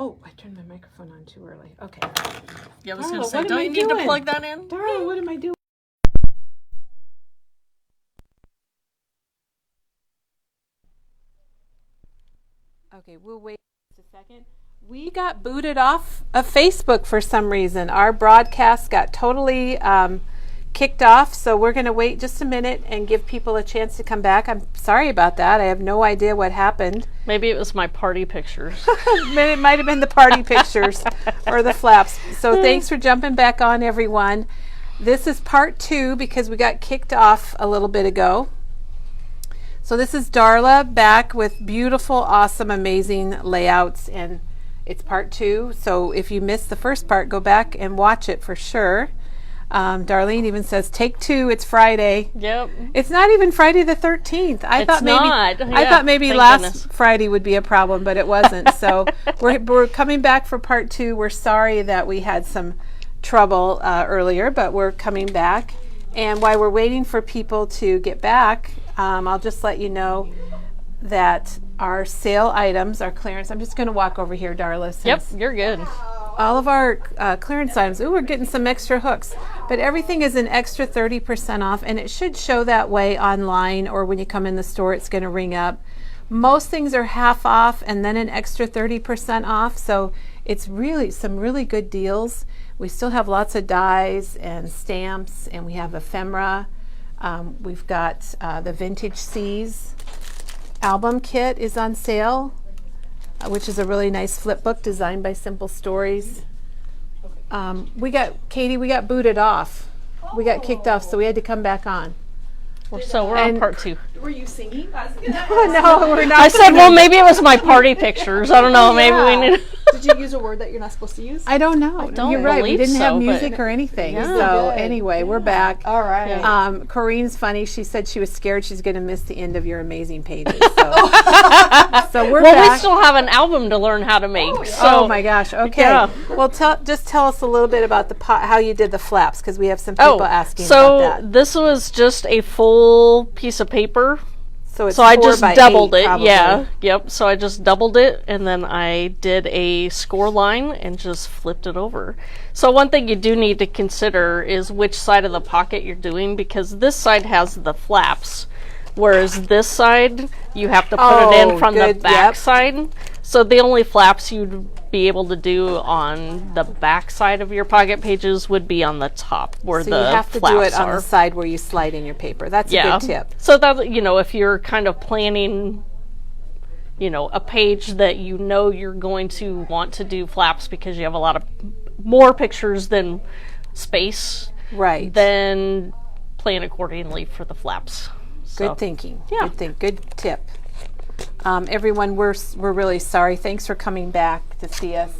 Oh, I turned my microphone on too early. Okay. Yeah, I was going to say, don't you need to plug that in? Darla, what am I doing? Okay, we'll wait just a second. We got booted off of Facebook for some reason. Our broadcast got totally kicked off, so we're going to wait just a minute and give people a chance to come back. I'm sorry about that. I have no idea what happened. Maybe it was my party pictures. It might have been the party pictures or the flaps. So thanks for jumping back on, everyone. This is part 2 because we got kicked off a little bit ago. So this is Darla back with beautiful, awesome, amazing layouts, and it's part 2. So if you missed the first part, go back and watch it for sure. Darlene even says, take 2, it's Friday. Yep. It's not even Friday the 13th. I thought maybe last Friday would be a problem, but it wasn't. So we're coming back for part 2. We're sorry that we had some trouble earlier, but we're coming back. And while we're waiting for people to get back, I'll just let you know that our sale items, our clearance, I'm just going to walk over here, Darla. Yep, you're good. All of our clearance items, we're getting some extra hooks, but everything is an extra 30% off, and it should show that way online, or when you come in the store, it's going to ring up. Most things are half off and then an extra 30% off, so it's really some really good deals. We still have lots of dies and stamps, and we have ephemera. We've got the Vintage C's album kit is on sale, which is a really nice flip book designed by Simple Stories. We got booted off. We got kicked off, so we had to come back on. So we're on part 2. Were you singing? No, we're not. I said, well, maybe it was my party pictures. I don't know. Maybe we need. Did you use a word that you're not supposed to use? I don't know. You're right. We didn't have music but or anything. Yeah. So anyway, we're back. All right. Corinne's funny. She said she was scared she's going to miss the end of your amazing pages. So, so we're well, back. we still have an album to learn how to make. Oh my gosh. Okay. Yeah. Well, just tell us a little bit about how you did the flaps, because we have some people asking about that. So this was just a full piece of paper. So it's I just 4 by doubled 8, it. probably. Yeah. Yep. So I just doubled it, and then I did a score line and just flipped it over. So one thing you do need to consider is which side of the pocket you're doing, because this side has the flaps, whereas this side you have to put it in from the back side. So the only flaps you'd be able to do on the back side of your pocket pages would be on the top where So the you have to flaps do it on are. the side where you slide in your paper. That's a good tip. So that, if you're kind of planning, a page that you're going to want to do flaps because you have a lot of more pictures than space, Right. then plan accordingly for the flaps. Good thinking. Yeah. Good tip. Everyone, we're really sorry. Thanks for coming back to see us.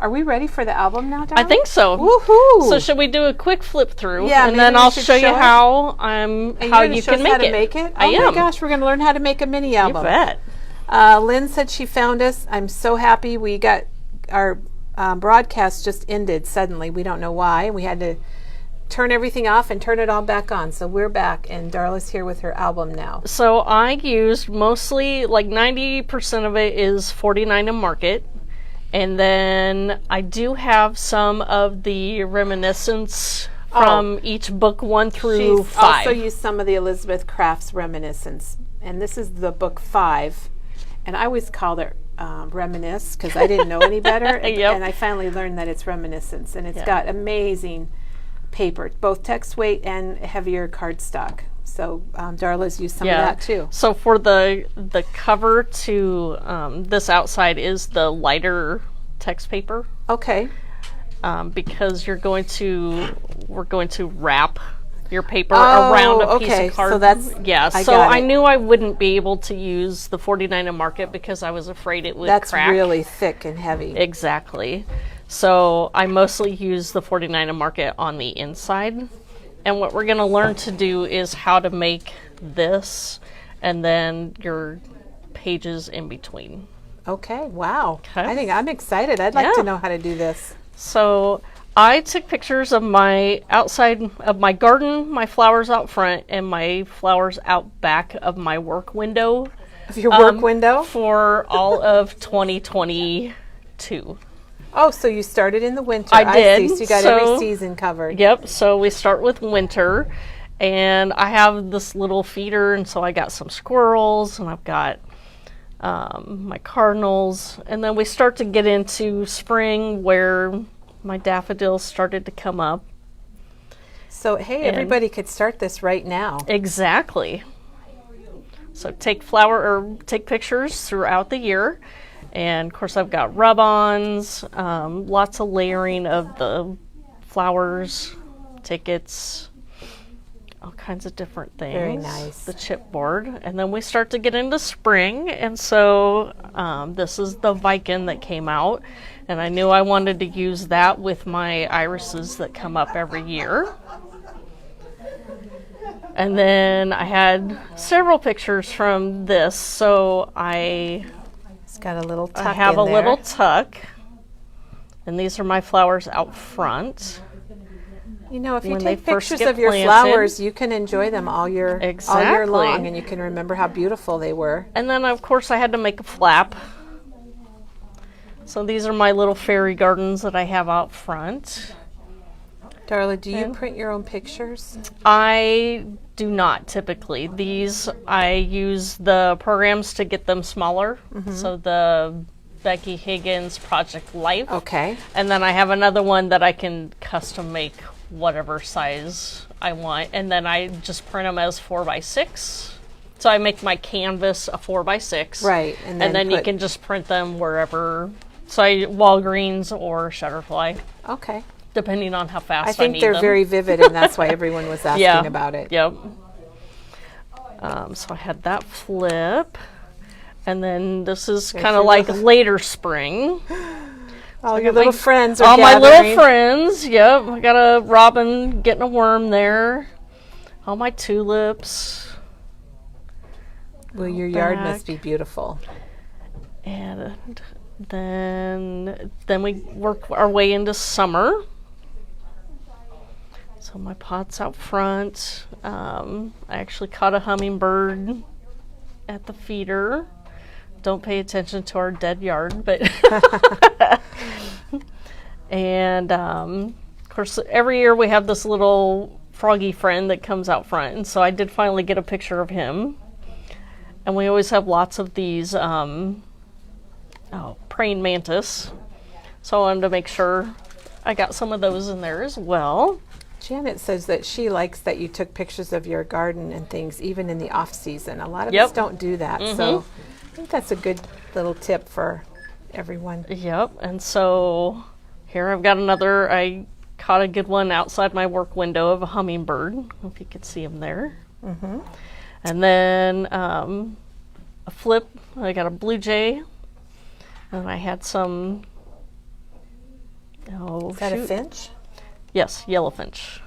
Are we ready for the album now, Darla? I think so. Woohoo! So should we do a quick flip through? Yeah, and then I'll show you how you can make it. I am. Oh my gosh, we're going to learn how to make a mini album. You bet. Lynn said she found us. I'm so happy. We got our broadcast just ended suddenly. We don't know why. We had to turn everything off and turn it all back on. So we're back, and Darla's here with her album now. So I used mostly, like 90% of it is 49 and Market. And then I do have some of the reminiscence from each book 1 through 5. Also used some of the Elizabeth Crafts reminiscence. And this is the book 5. And I always called it Reminisce because I didn't know any better. Yep. And I finally learned that it's Reminiscence. And it's got amazing paper, both text weight and heavier cardstock. So Darla's used some of that too. So for the cover to this outside is the lighter text paper. Okay. Because we're going to wrap your paper around a piece of card. So that's I knew I wouldn't be able to use the 49 and Market because I was afraid it would crack. That's really thick and heavy. Exactly. So I mostly use the 49 and Market on the inside. And what we're going to learn to do is how to make this and then your pages in between. Okay, wow. Okay. I think I'm excited. I'd like to know how to do this. So I took pictures of my outside of my garden, my flowers out front, and my flowers out back of my work window. Of your work window? For all of 2022. 2. Oh, so you started in the winter. I did. See. So you got every season covered. Yep. So we start with winter, and I have this little feeder, and so I got some squirrels, and I've got my cardinals, and then we start to get into spring where my daffodils started to come up. So, hey, everybody could start this right now. Exactly. So take pictures throughout the year. And of course I've got rub-ons, lots of layering of the flowers, tickets, all kinds of different things. Very nice. The chipboard. And then we start to get into spring. And so this is the Viking that came out. And I knew I wanted to use that with my irises that come up every year. And then I had several pictures from this. So It's got a little tuck I have in a there. little tuck, and these are my flowers out front. You know, if you when they take first pictures get of your planted. flowers, you can enjoy them all year Exactly. long, and you can remember how beautiful they were. And then, of course, I had to make a flap. So these are my little fairy gardens that I have out front. Darla, do you print your own pictures? I do not typically. These, I use the programs to get them smaller. So the Becky Higgins Project Life. Okay. And then I have another one that I can custom make whatever size I want. And then I just print them as 4x6. So I make my canvas a 4x6. Right. And then you can just print them wherever. So Walgreens or Shutterfly, Okay. depending on how fast I I think need they're them. very vivid, and that's why everyone was asking about it. Yep. So I had that flip. And then this is kind your of like later spring. All your little friends are All my gathering. little friends, yep. I got a robin getting a worm there. All my tulips. Well, your yard must be beautiful. And then we work our way into summer. So my pot's out front. I actually caught a hummingbird at the feeder. Don't pay attention to our dead yard, but and of course every year we have this little froggy friend that comes out front, and so I did finally get a picture of him. And we always have lots of these praying mantis, so I wanted to make sure I got some of those in there as well. Janet says that she likes that you took pictures of your garden and things even in the off season. A lot of us don't do that, so I think that's a good little tip for everyone. Yep. And so here I've got another. I caught a good one outside my work window of a hummingbird. If you could see him there. And then a flip. I got a blue jay, and I had some. Is that a finch? Yes, yellow finch,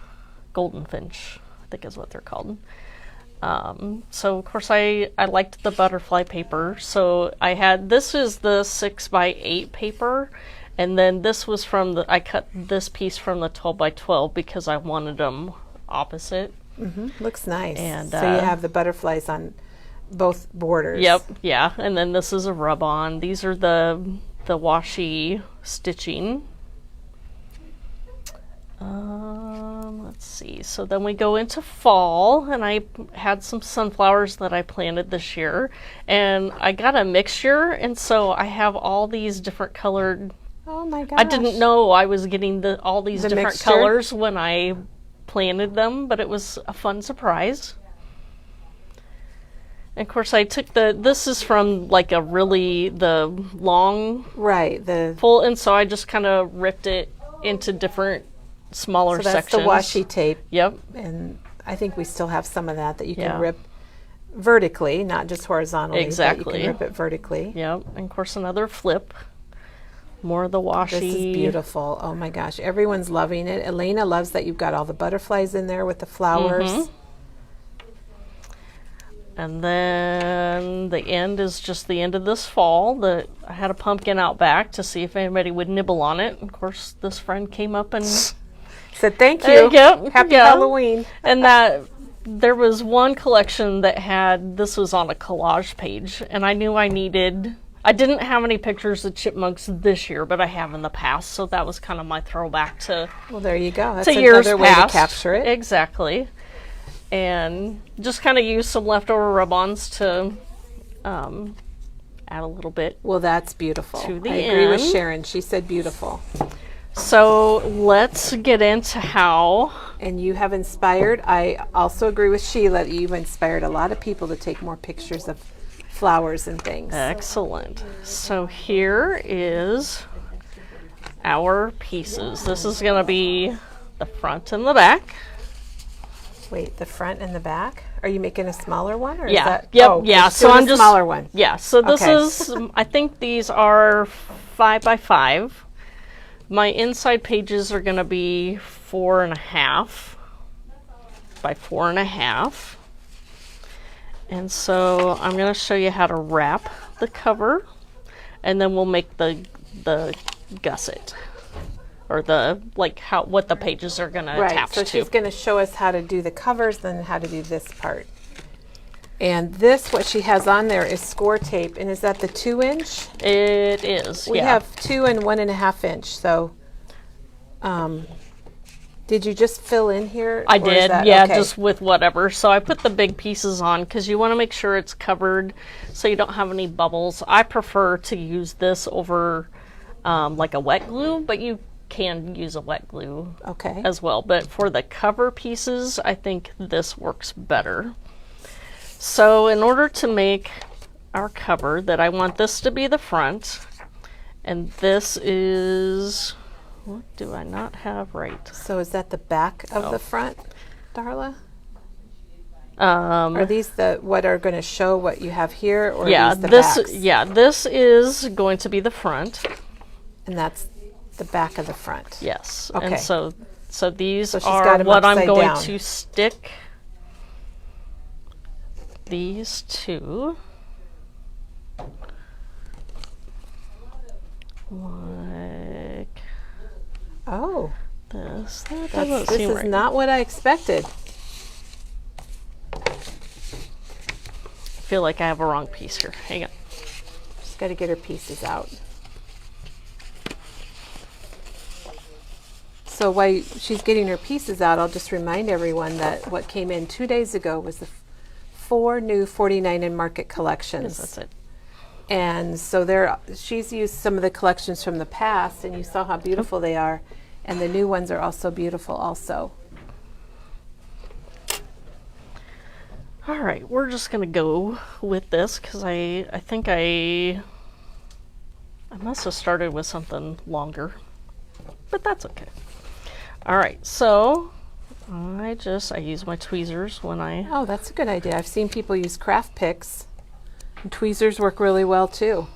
golden finch, I think is what they're called. So of course I liked the butterfly paper. So I had, this is the 6x8 paper, and then this was from I cut this piece from the 12x12 because I wanted them opposite. Looks nice. And, so you have the butterflies on both borders. Yep, yeah. And then this is a rub-on. These are the washi stitching. Let's see. So then we go into fall, and I had some sunflowers that I planted this year, and I got a mixture, and so I have all these different colored. Oh my gosh. I didn't know I was getting all these different mixture? colors when I planted them, but it was a fun surprise. And of course I took this is from like the long Right, the full, and so I just kind of ripped it into different smaller so that's sections. the washi tape. Yep. And I think we still have some of that you can Yeah. rip vertically, not just horizontally. Exactly. But you can rip it vertically. Yep. And of course another flip. More of the washi. This is beautiful. Oh my gosh, everyone's loving it. Elena loves that you've got all the butterflies in there with the flowers. And then the end is just the end of this fall. I had a pumpkin out back to see if anybody would nibble on it. Of course, this friend came up and Said thank you. Happy Yeah. Halloween. And there was one collection that had, this was on a collage page, and I knew I needed I didn't have any pictures of chipmunks this year, but I have in the past, so that was kind of my throwback to Well, there you go. That's to years another way to past. capture it. Exactly. And just kind of use some leftover rub-ons to add a little bit. Well, that's beautiful. To the I agree with end. Sharon. She said beautiful. So let's get into how. And you have inspired, I also agree with Sheila, that you've inspired a lot of people to take more pictures of flowers and things. Excellent. So here is our pieces. This is going to be the front and the back. Wait, the front and the back? Are you making a smaller one? Or Yeah. Is that, Yep. oh, Yeah. you're So doing I'm a just smaller one. Yeah. So this Okay. is. I think these are 5 by 5. My inside pages are going to be 4.5 by 4.5. And so I'm going to show you how to wrap the cover, and then we'll make the gusset, or the what the pages are going to Right, attach so to. she's going to show us how to do the covers, then how to do this part. And this, what she has on there is score tape, and is that the 2-inch? It is. We yeah. have 2 and 1.5 inch, so did you just fill in here? I or is did, that- yeah, okay. just with whatever. So I put the big pieces on because you want to make sure it's covered so you don't have any bubbles. I prefer to use this over like a wet glue, but you can use a wet glue Okay. as well. But for the cover pieces, I think this works better. So in order to make our cover, that I want this to be the front, and this is, what do I not have right? So is that the back of the front, Darla? Um, Are these the what are going to show what you have here, or yeah, are these the this backs? yeah, this is going to be the front. And that's the back of the front. Yes. Okay. And so these So she's are got 'em what I'm upside going down. to stick these two. Like Oh, this. That doesn't this seem is right. not what I expected. I feel like I have a wrong piece here. Hang on. She's got to get her pieces out. So while she's getting her pieces out, I'll just remind everyone that what came in 2 days ago was the 4 new 49 in Market collections. Yes, that's it. And so she's used some of the collections from the past, and you saw how beautiful they are. And the new ones are also beautiful also. All right, we're just gonna go with this because I think I must have started with something longer, but that's okay. All right, so I use my tweezers when I. Oh, that's a good idea. I've seen people use craft picks. And tweezers work really well too.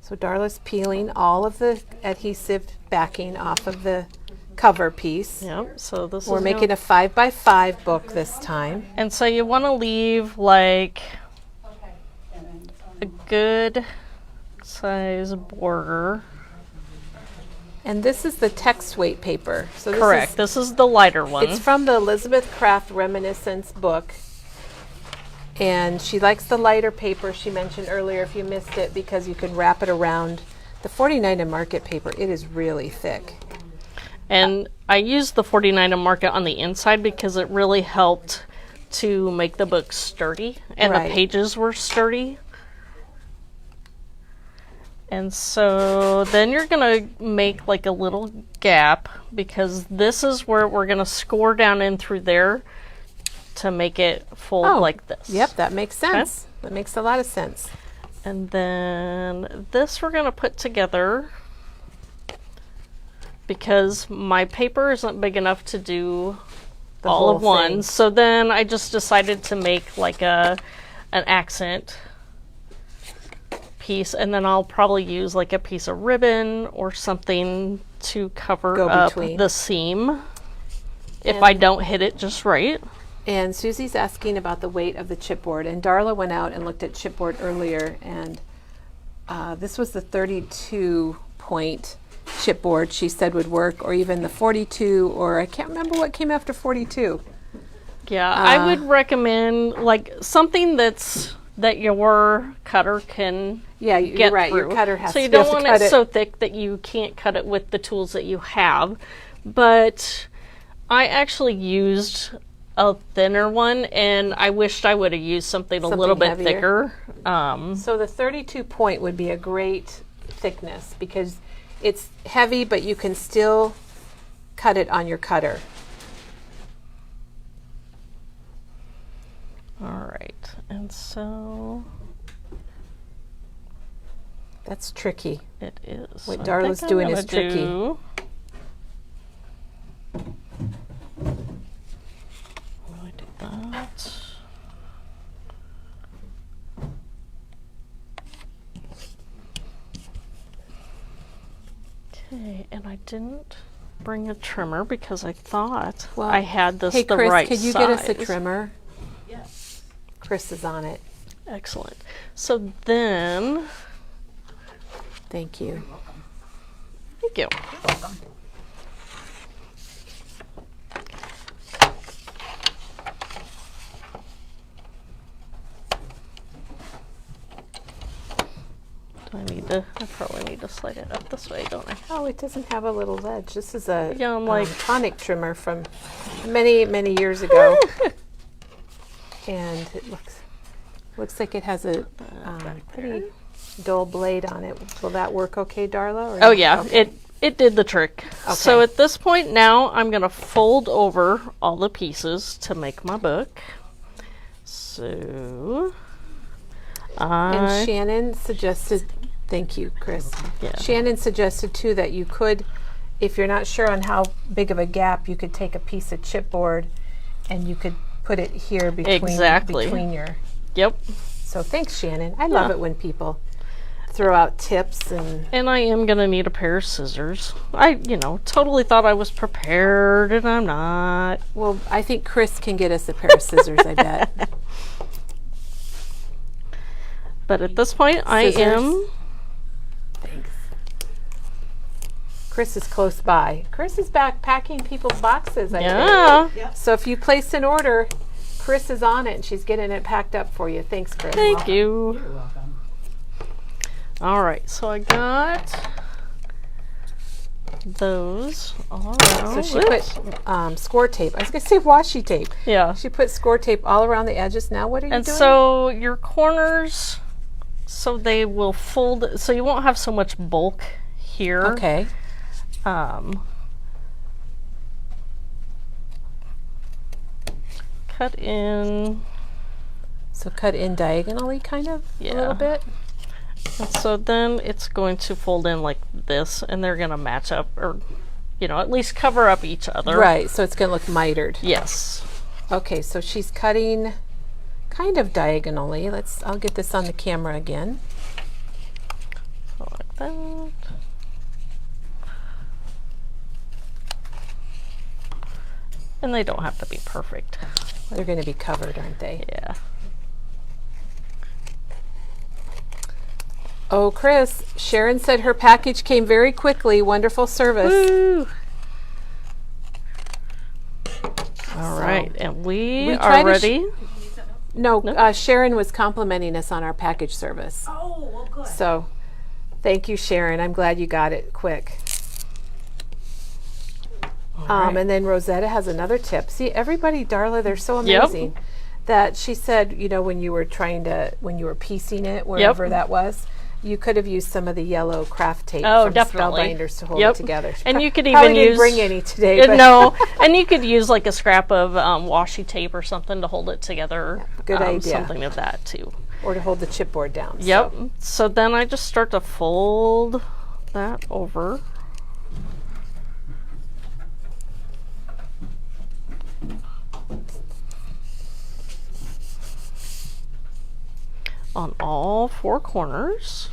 So Darla's peeling all of the adhesive backing off of the cover piece. Yep. So this We're is making a 5 by 5 book this time. and so you want to leave like a good size border. And this is the text weight paper. So this Correct. is, This is the lighter one. it's from the Elizabeth Craft Reminiscence book. And she likes the lighter paper she mentioned earlier if you missed it, because you can wrap it around. The 49 in Market paper, it is really thick. And I used the 49 and Market on the inside because it really helped to make the book sturdy, and Right. the pages were sturdy. And so then you're going to make like a little gap, because this is where we're going to score down in through there to make it fold like this. Yep, that makes sense. That makes a lot of sense. And then this we're going to put together because my paper isn't big enough to do The all whole of one. thing. So then I just decided to make like an accent piece, and then I'll probably use like a piece of ribbon or something to cover Go up between. the seam if And- I don't hit it just right. And Susie's asking about the weight of the chipboard. And Darla went out and looked at chipboard earlier, and this was the 32 point chipboard she said would work, or even the 42, or I can't remember what came after 42. Yeah, I would recommend like something that your cutter can Yeah, you're get right. through. Your cutter has so you to be able don't to want cut it it. so thick that you can't cut it with the tools that you have. But I actually used a thinner one, and I wished I would have used something a little bit heavier. thicker. So the 32 point would be a great thickness because it's heavy, but you can still cut it on your cutter. All right, and so That's tricky. it is. What I Darla's think I'm doing gonna is tricky. I do that. Okay, and I didn't bring a trimmer because I thought Well, I had this Hey, the Chris, right could you size. get us a trimmer? Yes. Chris is on it. Excellent. So then, Thank you. thank you. I probably need to slide it up this way, don't I? Oh, it doesn't have a little ledge. This is a Yeah, I'm like- tonic trimmer from many, many years ago. And it looks like it has a pretty dull blade on it. Will that work okay, Darla? Or Oh yeah, it did the trick. So Okay. at this point now, I'm going to fold over all the pieces to make my book. So And Shannon suggested, thank you, Chris. Yeah. Shannon suggested too that you could, if you're not sure on how big of a gap, you could take a piece of chipboard and you could put it here Exactly. between your. Yep. So thanks, Shannon. I love it when people throw out tips and. And I am going to need a pair of scissors. I, totally thought I was prepared, and I'm not. Well, I think Chris can get us a pair of scissors. I bet. But at this point, I Scissors. am. Thanks. Chris is close by. Chris is back packing people's boxes. I think. Yeah. So if you place an order, Chris is on it and she's getting it packed up for you. Thanks, Chris. Thank you. You're welcome. All right, so I got those all around. So she put score tape. I was going to say washi tape. Yeah. She put score tape all around the edges. Now what are you And doing? so your corners, so they will fold, so you won't have so much bulk here. Okay. Cut in. So cut in diagonally kind of a Yeah. little bit. And so then it's going to fold in like this, and they're going to match up, or, at least cover up each other. Right. So it's going to look mitered. Yes. Okay. So she's cutting kind of diagonally. I'll get this on the camera again. So like that. And they don't have to be perfect. They're going to be covered, aren't they? Yeah. Oh, Chris, Sharon said her package came very quickly. Wonderful service. Woo! All right, and we try are to ready. No, Sharon was complimenting us on our package service. Oh, well, good. So thank you, Sharon. I'm glad you got it quick. And then Rosetta has another tip. See, everybody, Darla, they're so amazing. That she said, when you were piecing it, wherever that was, you could have used some of the yellow craft tape from definitely. Spellbinders to hold it together. And you could Probably even didn't use bring any today. But no, and you could use like a scrap of washi tape or something to hold it together. Good idea. Something of that too. Or to hold the chipboard down. Yep. So. So then I just start to fold that over. On all four corners.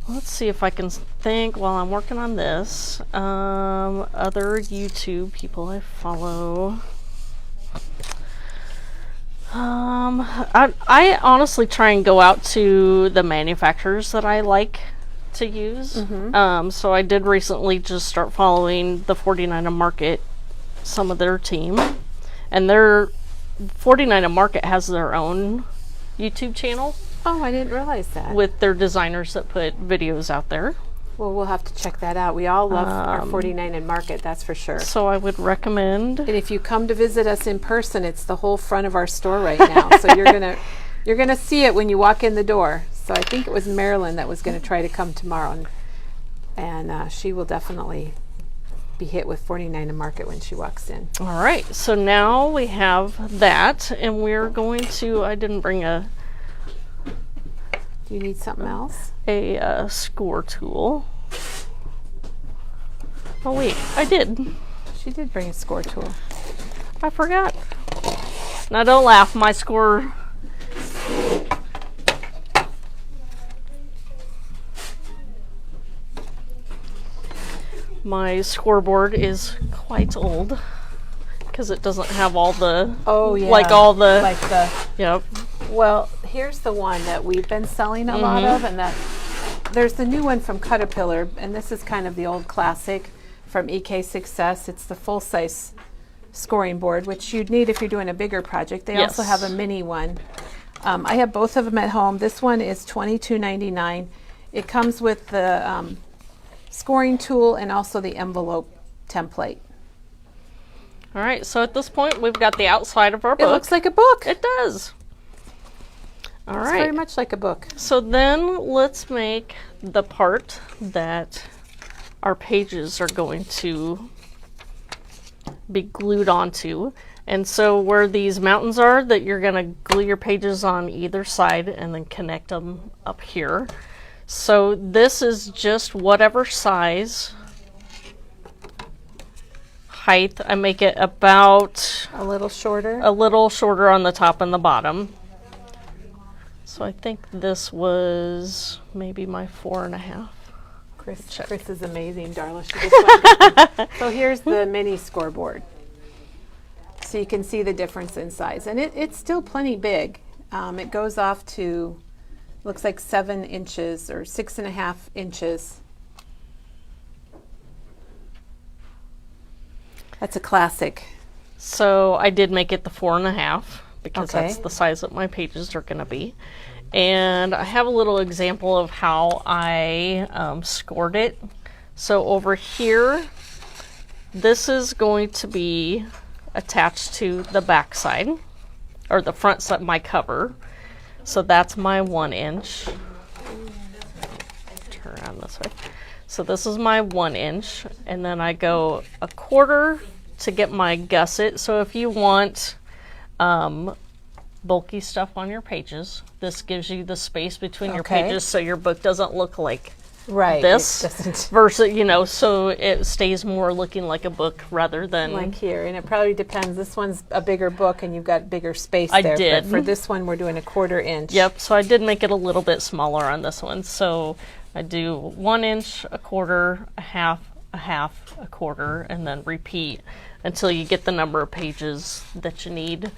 Let's see if I can think while I'm working on this. Other YouTube people I follow. I honestly try and go out to the manufacturers that I like to use. So I did recently just start following the 49 Market some of their team. And their 49 and Market has their own YouTube channel Oh, I didn't realize that. with their designers that put videos out there. Well, we'll have to check that out. We all love our 49 and Market, that's for sure. So I would recommend. And if you come to visit us in person, it's the whole front of our store right now. So you're gonna see it when you walk in the door. So I think it was Marilyn that was gonna try to come tomorrow, and she will definitely be hit with 49 and Market when she walks in. All right, so now we have that, and we're going to. I didn't bring Do you need something else? a score tool. Oh wait, I did. She did bring a score tool. I forgot. Now don't laugh. My score. My scoreboard is quite old because it doesn't have all the. Oh yeah. Like all the. Like the. Yep. Well, here's the one that we've been selling a lot of, and that there's the new one from Caterpillar, and this is kind of the old classic from EK Success. It's the full-size scoring board, which you'd need if you're doing a bigger project. They also have a mini one. I have both of them at home. This one is $22.99. It comes with the scoring tool and also the envelope template. All right, so at this point, we've got the outside of our book. It looks like a book. It does. All It's right. very much like a book. So then let's make the part that our pages are going to be glued onto. And so where these mountains are, that you're going to glue your pages on either side and then connect them up here. So this is just whatever size height. I make it about A little shorter. a little shorter on the top and the bottom. So I think this was maybe my 4.5. Chris is amazing, Darla. She just went. So here's the mini scoreboard. So you can see the difference in size. And it's still plenty big. It goes off to, looks like 7 inches or 6.5 inches. That's a classic. So I did make it the 4.5 because Okay. that's the size that my pages are going to be. And I have a little example of how I scored it. So over here, this is going to be attached to the back side, or the front side, my cover. So that's my 1 inch. Turn around this way. So this is my 1 inch, and then I go 1/4 to get my gusset. So if you want bulky stuff on your pages, this gives you the space between your Okay. pages so your book doesn't look like Right. this It doesn't versus, so it stays more looking like a book rather than like here. And it probably depends. This one's a bigger book and you've got bigger space I there. did. But for this one, we're doing 1/4 inch. Yep, so I did make it a little bit smaller on this one. So I do 1 inch, 1/4, a half, 1/4, and then repeat until you get the number of pages that you need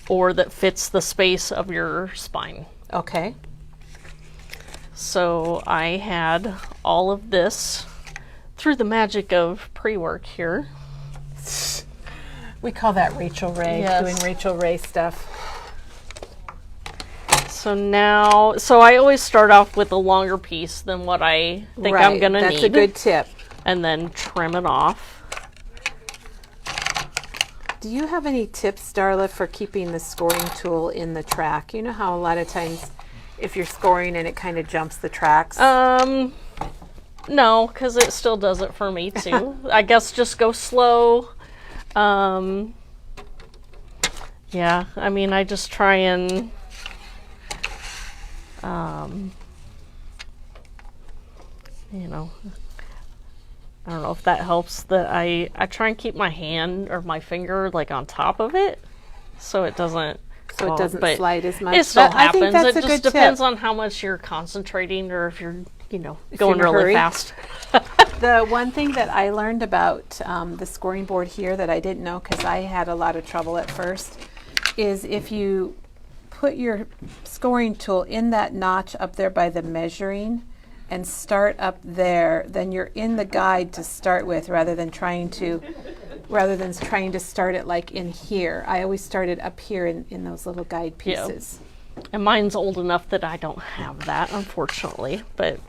or that fits the space of your spine. Okay. So I had all of this through the magic of pre-work here. We call that Rachel Ray, Yes. doing Rachel Ray stuff. So now, I always start off with a longer piece than what I think I'm gonna need. That's a good tip. And then trim it off. Do you have any tips, Darla, for keeping the scoring tool in the track? You know how a lot of times if you're scoring and it kind of jumps the tracks? No, because it still does it for me too. I guess just go slow. Yeah, I mean, I just try and I don't know if that helps, that I try and keep my hand or my finger like on top of it so it doesn't So it doesn't but slide as much. It still I think happens. that's It a just good depends tip. on how much you're concentrating or if you're, going in a really hurry. fast. The one thing that I learned about the scoring board here that I didn't know because I had a lot of trouble at first is if you put your scoring tool in that notch up there by the measuring and start up there, then you're in the guide to start with rather than trying to rather than trying to start it like in here. I always started up here in those little guide pieces. And mine's old enough that I don't have that, unfortunately. But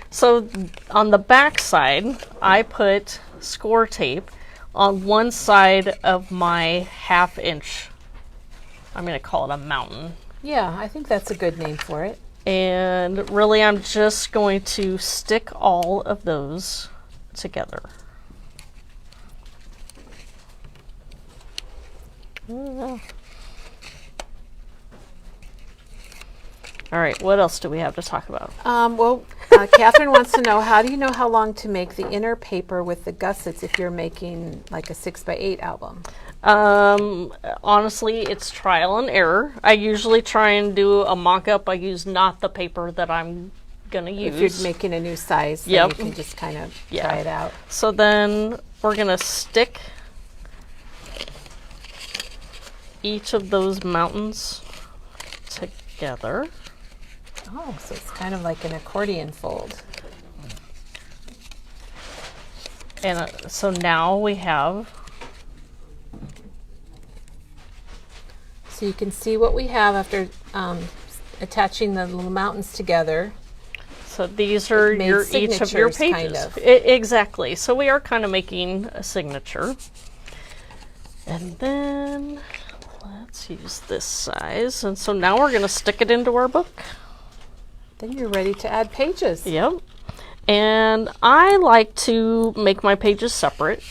so on the back side, I put score tape on one side of my 1/2 inch. I'm going to call it a mountain. Yeah, I think that's a good name for it. And really, I'm just going to stick all of those together. All right, what else do we have to talk about? Catherine wants to know, how do you know how long to make the inner paper with the gussets if you're making like a 6x8 album? Honestly, it's trial and error. I usually try and do a mock-up. I use not the paper that I'm going to use. If you're making a new size, then you can just kind of try it out. So then we're going to stick each of those mountains together. Oh, so it's kind of like an accordion fold. And so now we have... So you can see what we have after attaching the little mountains together. So these are each of your pages. Kind of. Exactly. So we are kind of making a signature. And then let's use this size. And so now we're going to stick it into our book. Then you're ready to add pages. Yep. And I like to make my pages separate.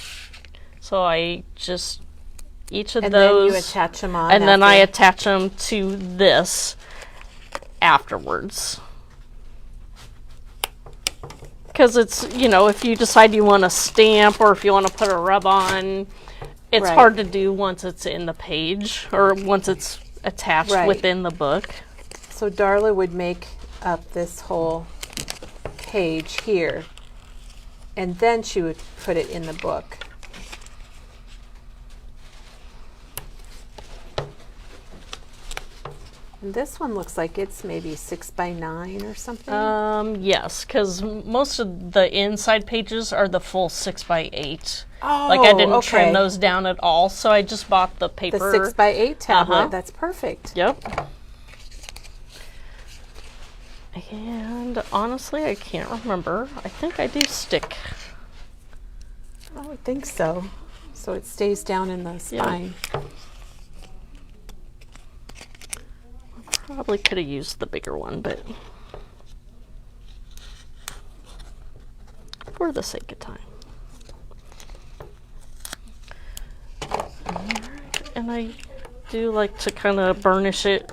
So I just, each of those. And then you attach them on. And then I attach them to this afterwards. Because it's, you know, if you decide you want to stamp or if you want to put a rub on, it's hard to do once it's in the page or once it's attached within the book. So Darla would make up this whole page here, and then she would put it in the book. And this one looks like it's maybe 6x9 or something. Yes, because most of the inside pages are the full 6x8. Oh, like I didn't trim those down at all, so I just bought the paper. The 6x8 tablet. That's perfect. Yep. And honestly, I can't remember. I think I do stick. I would think so. So it stays down in the spine. Yep. Probably could have used the bigger one, but for the sake of time. And I do like to kind of burnish it.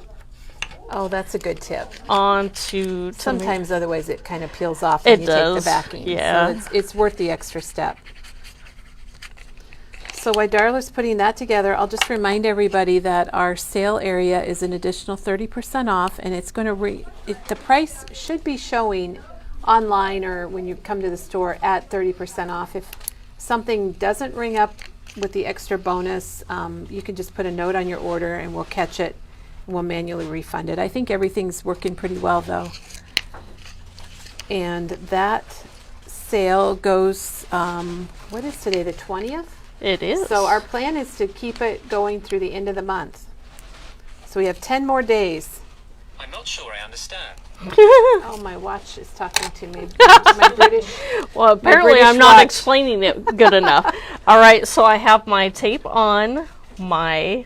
Oh, that's a good tip. Onto sometimes otherwise it kind of peels off when you take the backing. Yeah. So it's worth the extra step. So while Darla's putting that together, I'll just remind everybody that our sale area is an additional 30% off, and it's going to the price should be showing online or when you come to the store at 30% off. If something doesn't ring up with the extra bonus, you can just put a note on your order and we'll catch it. We'll manually refund it. I think everything's working pretty well though. And that sale goes, what is today, the 20th? It is. So our plan is to keep it going through the end of the month. So we have 10 more days. I'm not sure I understand. Oh, my watch is talking to me. My British. Well, apparently I'm not explaining it good enough. All right, so I have my tape on my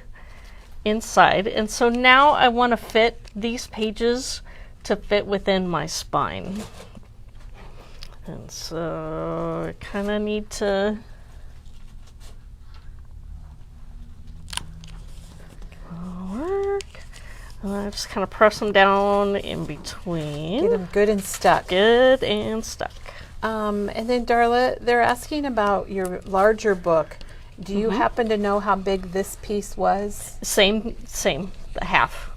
inside, and so now I want to fit these pages to fit within my spine. And so I kind of need to work. And I just kind of press them down in between. Get them good and stuck. Good and stuck. And then Darla, they're asking about your larger book. Do you happen to know how big this piece was? Same, the half.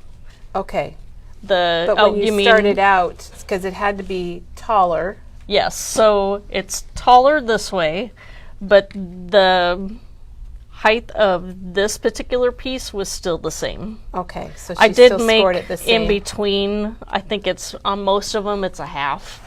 Okay. But when you started out, because it had to be taller. Yes, so it's taller this way, but the height of this particular piece was still the same. Okay, so I she did still make scored it the same. in between. I think it's on most of them it's a half.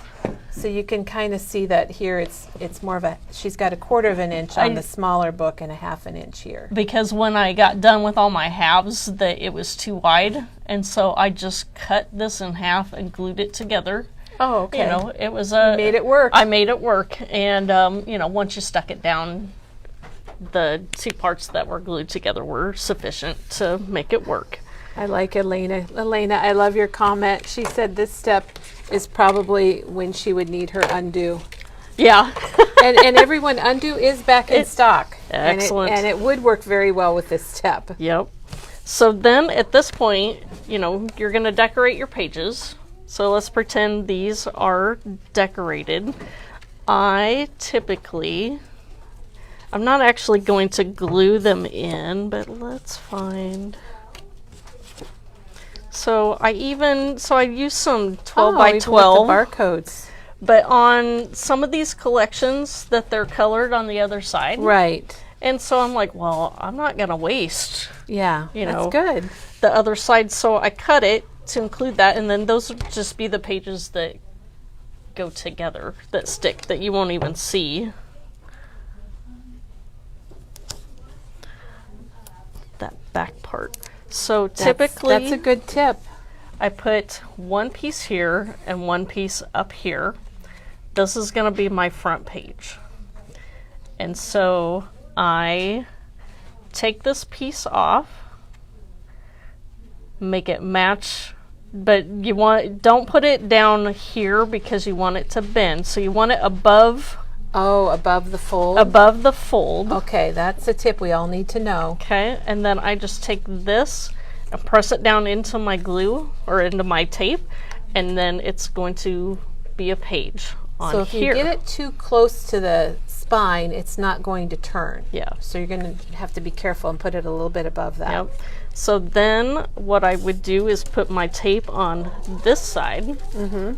So you can kind of see that here it's more of a, she's got 1/4 of an inch on the smaller book and 1/2 an inch here. Because when I got done with all my halves, that it was too wide, and so I just cut this in half and glued it together. Oh, okay. You know, it was a... made it work. I made it work, and you know, once you stuck it down, the 2 parts that were glued together were sufficient to make it work. I like Elena. Elena, I love your comment. She said this step is probably when she would need her undo. Yeah. and everyone, undo is back in stock. Excellent. And it would work very well with this step. Yep. So then at this point, you know, you're going to decorate your pages. So let's pretend these are decorated. I'm not actually going to glue them in, but let's find... So I used some 12 by 12 the barcodes. But on some of these collections that they're colored on the other side. Right. And so I'm like, well, I'm not going to waste, Yeah, you that's know, good. the other side. So I cut it to include that, and then those would just be the pages that go together, that stick, that you won't even see. That back part. So typically, That's a good tip. I put one piece here and one piece up here. This is going to be my front page. And so I take this piece off, make it match, but don't put it down here because you want it to bend. So you want it above. Oh, above the fold? Above the fold. Okay, that's a tip we all need to know. Okay, and then I just take this and press it down into my glue or into my tape, and then it's going to be a page on So if here. you get it too close to the spine, it's not going to turn. Yeah. So you're going to have to be careful and put it a little bit above that. Yep. So then what I would do is put my tape on this side. Mm-hmm.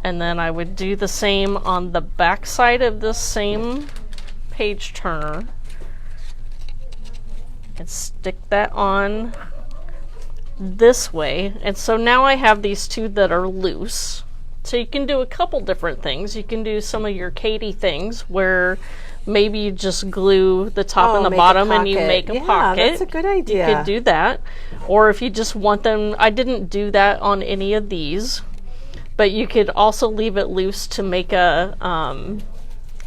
And then I would do the same on the back side of this same page turner. And stick that on this way. And so now I have these two that are loose. So you can do a couple different things. You can do some of your Katie things where maybe you just glue the top and the bottom and you make a pocket. Yeah, that's a good idea. You could do that. Or if you just want them, I didn't do that on any of these, but you could also leave it loose to make a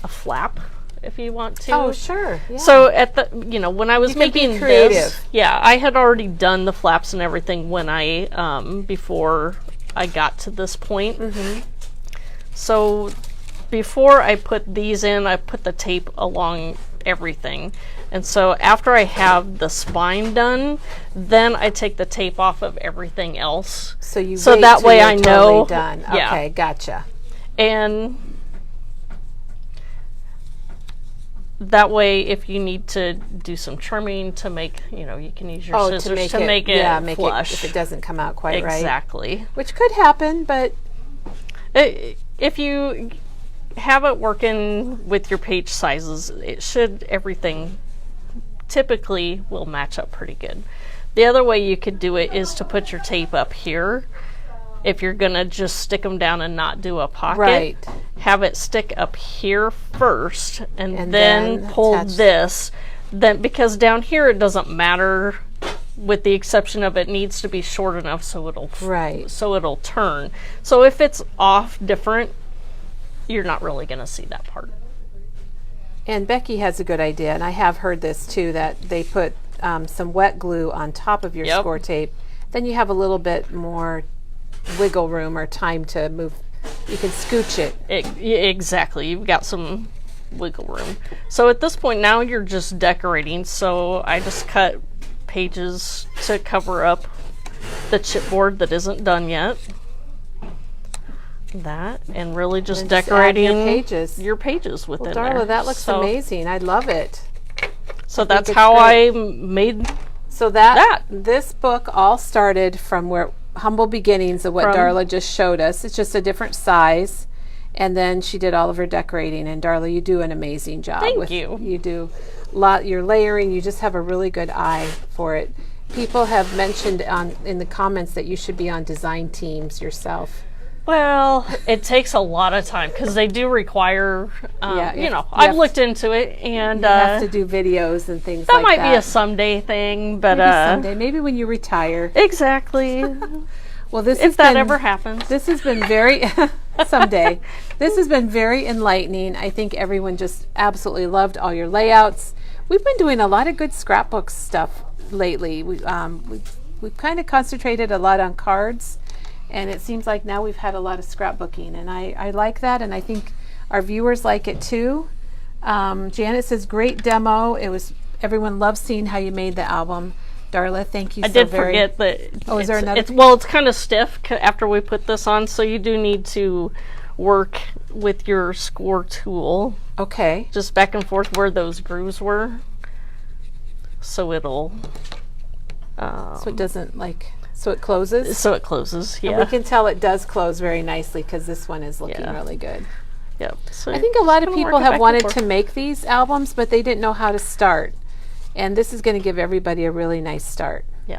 flap if you want to. Oh, sure. Yeah. So at the, when I was You could be making creative. this, I had already done the flaps and everything when I, before I got to this point. Mm-hmm. So before I put these in, I put the tape along everything. And so after I have the spine done, then I take the tape off of everything else. So you so wait that till way you're I totally know. Done. Yeah. Okay, gotcha. And that way, if you need to do some trimming to make, you can use your scissors to make it flush. If it doesn't come out quite right. Exactly. Which could happen, but if you have it working with your page sizes, everything typically will match up pretty good. The other way you could do it is to put your tape up here. If you're gonna just stick them down and not do a pocket, right. Have it stick up here first and then pull attach this. Then, because down here it doesn't matter, with the exception of it needs to be short enough so it'll turn. So if it's off different, you're not really gonna see that part. And Becky has a good idea, and I have heard this too, that they put some wet glue on top of your score tape. Then you have a little bit more wiggle room or time to move. You can scooch it. Exactly. You've got some wiggle room. So at this point now you're just decorating. So I just cut pages to cover up the chipboard that isn't done yet. That, and really just decorating your pages within Darla, there. that looks amazing. I love it. So that's how I made this book all started from where humble beginnings of what Darla just showed us. It's just a different size, and then she did all of her decorating. And Darla, you do an amazing job. Thank you. You do your layering. You just have a really good eye for it. People have mentioned in the comments that you should be on design teams yourself. Well, it takes a lot of time because they do require, Yeah, you know, you I've have looked into it, and You have to do videos and things that like might that. be a someday thing, but Maybe someday, maybe when you retire. exactly. Well, this If has that been, ever happens. This has been very someday. This has been very enlightening. I think everyone just absolutely loved all your layouts. We've been doing a lot of good scrapbook stuff lately. We've kind of concentrated a lot on cards, and it seems like now we've had a lot of scrapbooking, and I like that, and I think our viewers like it too. Janet says, great demo. Everyone loves seeing how you made the album. Darla, thank you I so did very forget that. Oh, is there another? It's kind of stiff after we put this on, so you do need to work with your score tool, Okay. just back and forth where those grooves were, so it'll. So it doesn't so it closes? So it closes. And we Yeah. can tell it does close very nicely because this one is looking Yeah. really good. Yep. So I think a lot of just gonna people work it have back and wanted forth. to make these albums, but they didn't know how to start. And this is going to give everybody a really nice start. Yeah.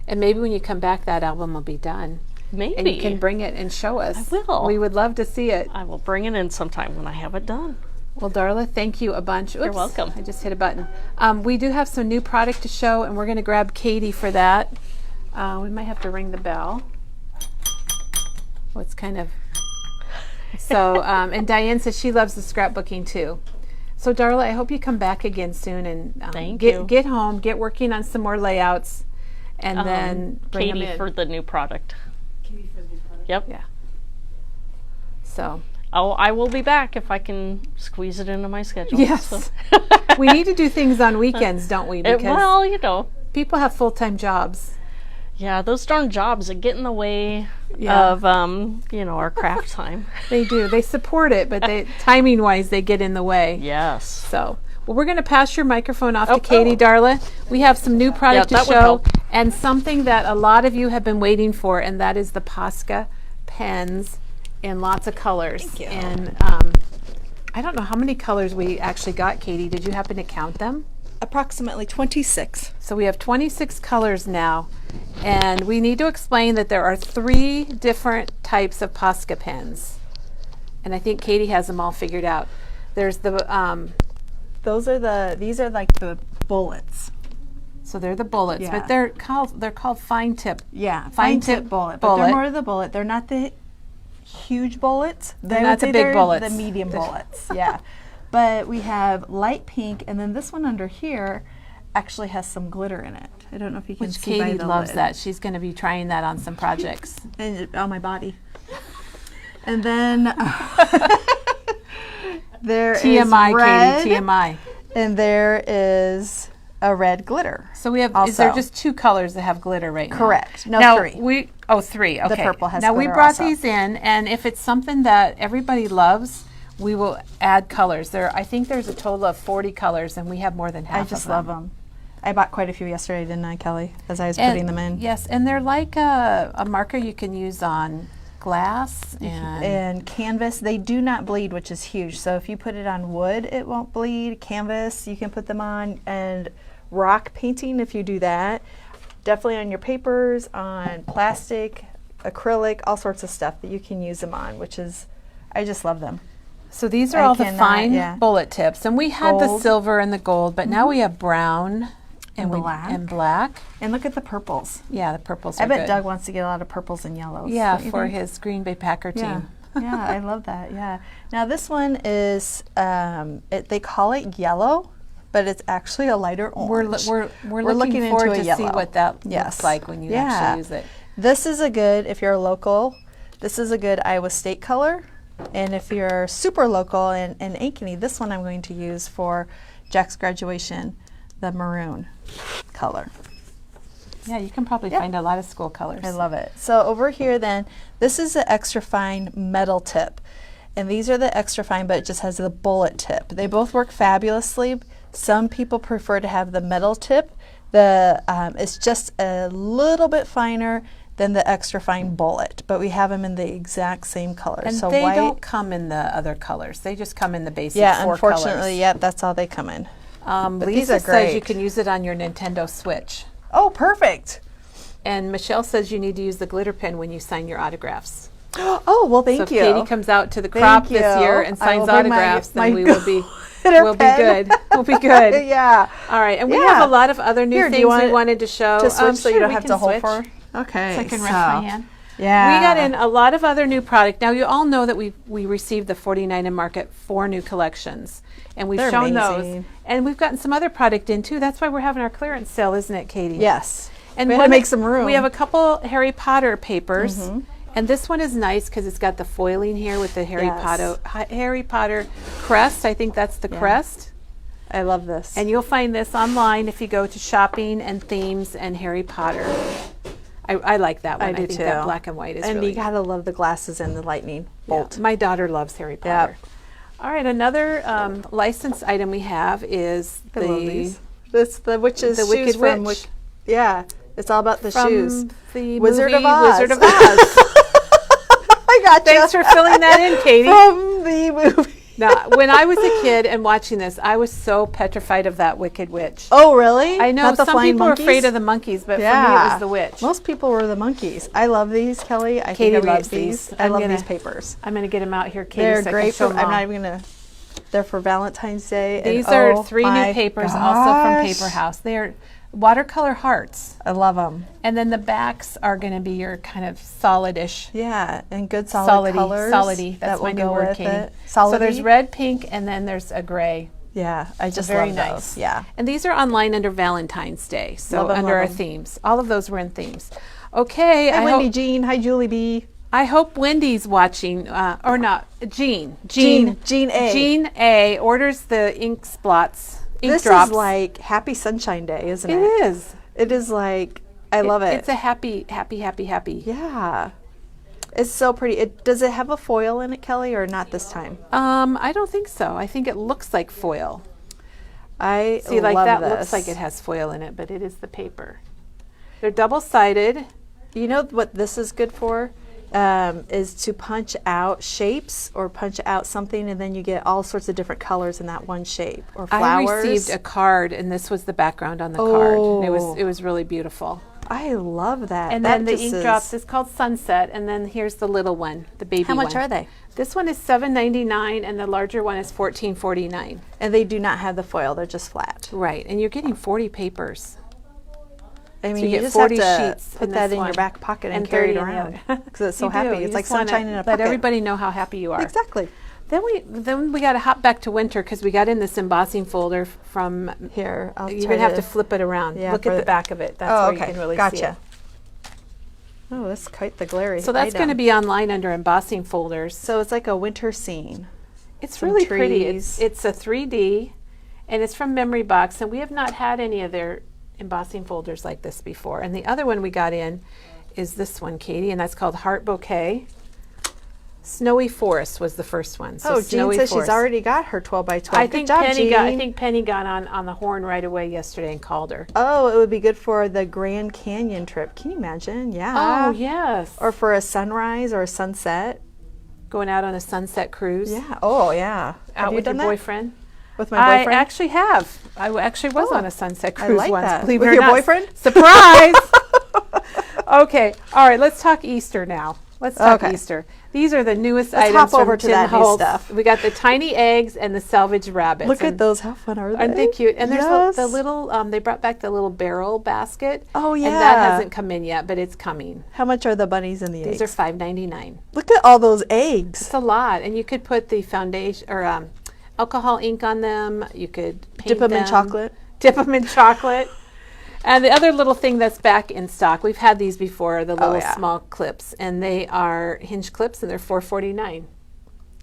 And maybe when you come back, that album will be done. Maybe. And you can bring it and show us. I will. We would love to see it. I will bring it in sometime when I have it done. Well, Darla, thank you a bunch. Oops, welcome. I just hit a button. We do have some new product to show, and we're going to grab Katie for that. We might have to ring the bell. Oh, it's kind of... So, and Diane says she loves the scrapbooking too. So, Darla, I hope you come back again soon and Thank you. get home, get working on some more layouts, and then bring them Katie in. for the new product. Katie for the new product. Yep. Yeah. So, Oh, I will be back if I can squeeze it into my schedule. yes. So. We need to do things on weekends, don't we? Because Well, you know. people have full-time jobs. Yeah, those darn jobs that get in the way Yeah. of, you know, our craft time. They do. They support it, but timing-wise, they get in the way. Yes. So, well, we're going to pass your microphone off Oh, to Katie, oh. Darla. We have some new product Yeah, to that would show, help. and something that a lot of you have been waiting for, and that is the Posca pens in lots of colors. Thank you. And I don't know how many colors we actually got, Katie. Did you happen to count them? Approximately 26. So we have 26 colors now, and we need to explain that there are 3 different types of Posca pens, and I think Katie has them all figured out. There's the These are like the bullets. so they're the bullets, Yeah. but they're called fine tip. Yeah, Fine fine tip tip bullet. But bullet. they're more the bullet. They're not the huge bullets. They're I not would the say big they're bullets. The medium bullets. Yeah. But we have light pink, and then this one under here actually has some glitter in it. I don't know if you can Which see by Katie the loves lid. that. She's going to be trying that on some projects. And on my body. And then there is TMI, red, Katie, TMI. and there is a red glitter. So we have, is there Also. just 2 colors that have glitter right now? Correct. No, Now 3. 3, okay. purple has now we glitter brought also. these in, and if it's something that everybody loves, we will add colors. I think there's a total of 40 colors, and we have more than half I of them. just love them. I bought quite a few yesterday, didn't I, Kelly, as I was And- putting them in. Yes, and they're like a marker you can use on glass And canvas, they do not bleed, which is huge. So if you put it on wood, it won't bleed. Canvas, you can put them on. And rock painting, if you do that, definitely on your papers, on plastic, acrylic, all sorts of stuff that you can use them on, which is, I just love them. So these are I all the cannot- fine yeah. bullet tips, and we had the Gold. silver and the gold, but now we have brown And black. and black. And look at the purples. Yeah, the purples are I bet good. Doug wants to get a lot of purples and yellows. Yeah, don't you for think? his Green Bay Packer Yeah. team. Yeah, I love that. Yeah. Now this one is, they call it yellow, but it's actually a lighter orange. We're We're looking looking forward into a to see yellow. what that Yes. looks like when you Yeah. actually use it. This is a good, if you're local, this is a good Iowa State color. And if you're super local in Ankeny, this one I'm going to use for Jack's graduation, the maroon color. Yeah, you can probably Yeah. find a lot of school colors. I love it. So over here then, this is the extra fine metal tip. And these are the extra fine, but it just has the bullet tip. They both work fabulously. Some people prefer to have the metal tip. It's just a little bit finer than the extra fine bullet, but we have them in the exact same color. And so they white, don't come in the other colors. They just come in the basic yeah, 4 unfortunately, colors. yeah, that's all they come in. But these Lisa are says you great. can use it on your Nintendo Switch. Oh, perfect. And Michelle says you need to use the glitter pen when you sign your autographs. Oh, well, thank So if you. Katie comes out to the crop Thank this you. year and I signs will bring autographs, my then we will be hitter pen. good. We'll be good. Yeah. All right, and we Yeah. have a lot of other new Here, do things you want we wanted to show. to switch so you sure, don't we have can to hold switch. for. Okay. So I can rest my hand. Yeah. We got in a lot of other new product. Now you all know that we received the 49 and Market 4 new collections, and we've They're shown amazing. those. And we've gotten some other product in too. That's why we're having our clearance sale, isn't it, Katie? Yes. And we had to make some room. We have a couple Harry Potter papers, and this one is nice because it's got the foiling here with the Harry Potter crest. I think that's the crest. I love this. And you'll find this online if you go to shopping and themes and Harry Potter. I like that one. I do think too. that black and white is and really you gotta love the glasses and the lightning yeah. bolt. My daughter loves Harry Potter. All right, another licensed item we have is I love these. This the witch's the shoes Wicked from Witch. Yeah, it's all about the from shoes. the Wizard movie of Oz. Wizard of Oz. I got Thanks for filling that in, Katie. From the movie. Now, when I was a kid and watching this, I was so petrified of that Wicked Witch. Oh, really? I know Not the some flying people monkeys? are afraid of the monkeys, but for me it was the witch. Most people were the monkeys. I love these, Kelly. I Katie think I loves get these. I I'm love gonna- these papers. I'm going to get them out here, Katie, They're so I great can show for. them I'm all. not even gonna. They're for Valentine's Day. These and are oh 3 my new papers, also from gosh. Paper House. They're watercolor hearts, I love them. and then the backs are going to be your kind of solidish. Yeah, and good solid colors. Solidy. that That's will my new go word, with Katie. it. So there's Solid-y? red, pink, and then there's a gray. Yeah, I just Very love nice. those. Yeah. And these are online under Valentine's Day, so Love 'em, under love our 'em. themes. All of those were in themes. Okay, Hi, I Wendy hope, Jean. Hi, Julie B. I hope Wendy's watching, or not, Jean A. Jean A. orders the ink splots, ink This drops. is like Happy Sunshine Day, isn't It it? is. It is like, I love it. It's a happy. Yeah. It's so pretty. Does it have a foil in it, Kelly, or not this time? I don't think so. I think it looks like foil. I See, like love that this. looks like it has foil in it, but it is the paper. They're double-sided. You know what this is good for? Is to punch out shapes or punch out something, and then you get all sorts of different colors in that one shape. Or flowers. I received a card, and this was the background on the card. Oh. It was really beautiful. I love that. And that then the just ink drops is called Sunset, and then here's the little one, the baby How one. much are they? This one is $7.99, and the larger one is $14.49. And they do not have the foil; they're just flat. Right, and you're getting 40 papers. I mean, you you, get just 40 have to sheets put in that this in one. your back pocket and And carry 30 it in the around other. because it's so You do. happy. You It's like just wanna sunshine in a let pocket. everybody know how happy you are. Exactly. Then we got to hop back to winter because we got in this embossing folder from. Here, I'll You're try gonna have to flip it around. Yeah, Look for at the the- back of it. That's Oh, where okay. you can really Gotcha. see it. Oh, that's quite the glary. So that's going to item. be online under embossing folders. So it's like a winter scene. It's some really pretty. trees. It's a 3D, and it's from Memory Box, and we have not had any of their embossing folders like this before. And the other one we got in is this one, Katie, and that's called Heart Bouquet. Snowy Forest was the first one. So Oh, Jean Snowy says Forest. she's already got her 12 by 12. I Good think job, Penny Jean. got. I think Penny got on the horn right away yesterday and called her. Oh, it would be good for the Grand Canyon trip. Can you imagine? Yeah. Oh yes. Or for a sunrise or a sunset. Going out on a sunset cruise. Yeah. Oh, yeah. Have Out you with your done that? boyfriend. With my boyfriend? I actually have. I actually was Oh, on a sunset I cruise like once. that. Believe With it or your not. boyfriend? Surprise! Okay. All right. Let's talk Easter now. Let's talk Okay. Easter. These are the newest Let's items hop over from to Tim that new Holtz. stuff. We got the tiny eggs and the salvage rabbits. Look at And those. How fun are they? Aren't they cute? And there's Yes. the little. They brought back the little barrel basket. Oh, And that yeah. hasn't come in yet, but it's coming. How much are the bunnies and the These eggs? are $5.99. Look at all those eggs. It's a lot, and you could put the foundation or alcohol ink on them. You could paint Dip them in chocolate. Dip them in chocolate. And the other little thing that's back in stock, we've had these before, the little yeah. small clips, and they are hinge clips, and they're $4.49.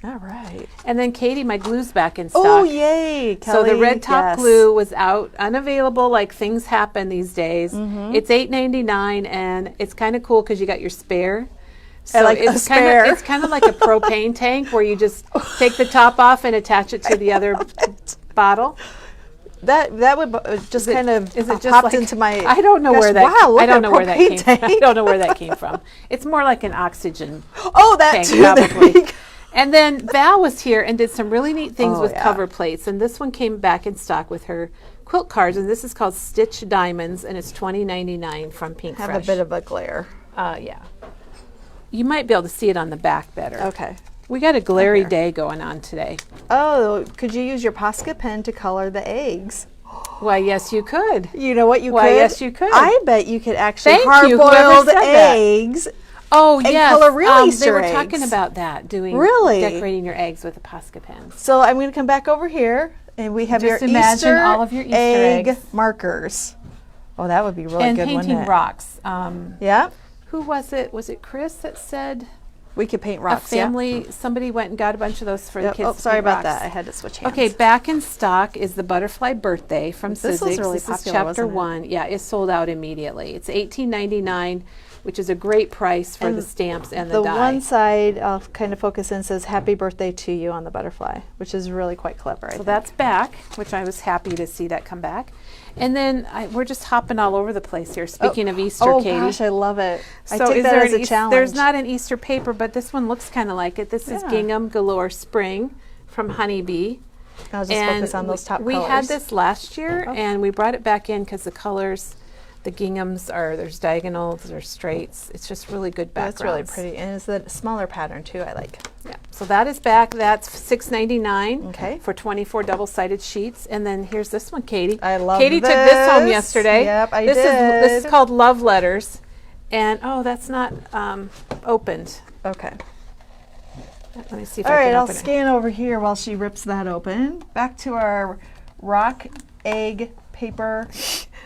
All right. And then Katie, my glue's back in stock. Oh, yay, Kelly. So the red top Yes. glue was out, unavailable, like things happen these days. Mm-hmm. It's $8.99, and it's kind of cool because you got your spare. So like a it's kind spare. of it's kind of like a propane tank where you just take the top off and attach it to the other bottle. That would just kind of Is it just popped like, into my. I don't know Gosh, where that. Wow, look I don't at know where that propane came. tank. I don't know where that came from. It's more like an oxygen Oh, that tank, too. There probably. we go. And then Val was here and did some really neat things Oh, with yeah. cover plates. And this one came back in stock with her quilt cards. And this is called Stitch Diamonds, and it's $20.99 from Pink Have Fresh. a bit of a glare. Yeah. You might be able to see it on the back better. Okay. We got a glary Here. day going on today. Oh, could you use your Posca pen to color the eggs? Why, yes, you could. You know what you Why, could? yes, you could. I bet you could actually Thank you, whoever hard-boiled said that. eggs. Oh, And yes. color real They Easter were eggs. talking about that, doing Really? decorating your eggs with the Posca pens. So I'm going to come back over here, and we have Just your imagine Easter all of your Easter egg eggs. markers. Oh, that would be really And good, painting wouldn't it? rocks. Yeah, Who was it? Was it Chris that said we could paint a rocks. Yeah. family, somebody went and got a bunch of those for Yep. the kids Oh, to sorry paint about rocks. that. I had to switch hands. Okay, back in stock is the Butterfly Birthday from This Sizzix. was really This is popular, chapter wasn't it? 1. Yeah, it sold out immediately. It's $18.99, which is a great price for the stamps and the The die. one side I'll kind of focus in says "Happy Birthday to you" on the butterfly, which is really quite clever. I So think. that's back, which I was happy to see that come back. And then we're just hopping all over the place here. Speaking of Easter, Katie. gosh, I love it. I So take is that there as an a challenge. There's not an Easter paper, but this one looks kind of like it. This is Yeah. Gingham Galore Spring from Honeybee. I'll just focus on those top we colors. had this last year, and we brought it back in because the colors, the ginghams there's diagonals, there's straights. It's just really good backgrounds. That's really pretty, and it's the smaller pattern too. I like. Yeah. So that is back. That's $6.99 Okay. for 24 double-sided sheets. And then here's this one, Katie. I love Katie took this home this. yesterday. Yep, I This is did. called Love Letters. And, that's not opened. Okay. Let me see if All I right, can I'll open it. scan over here while she rips that open. Back to our rock egg paper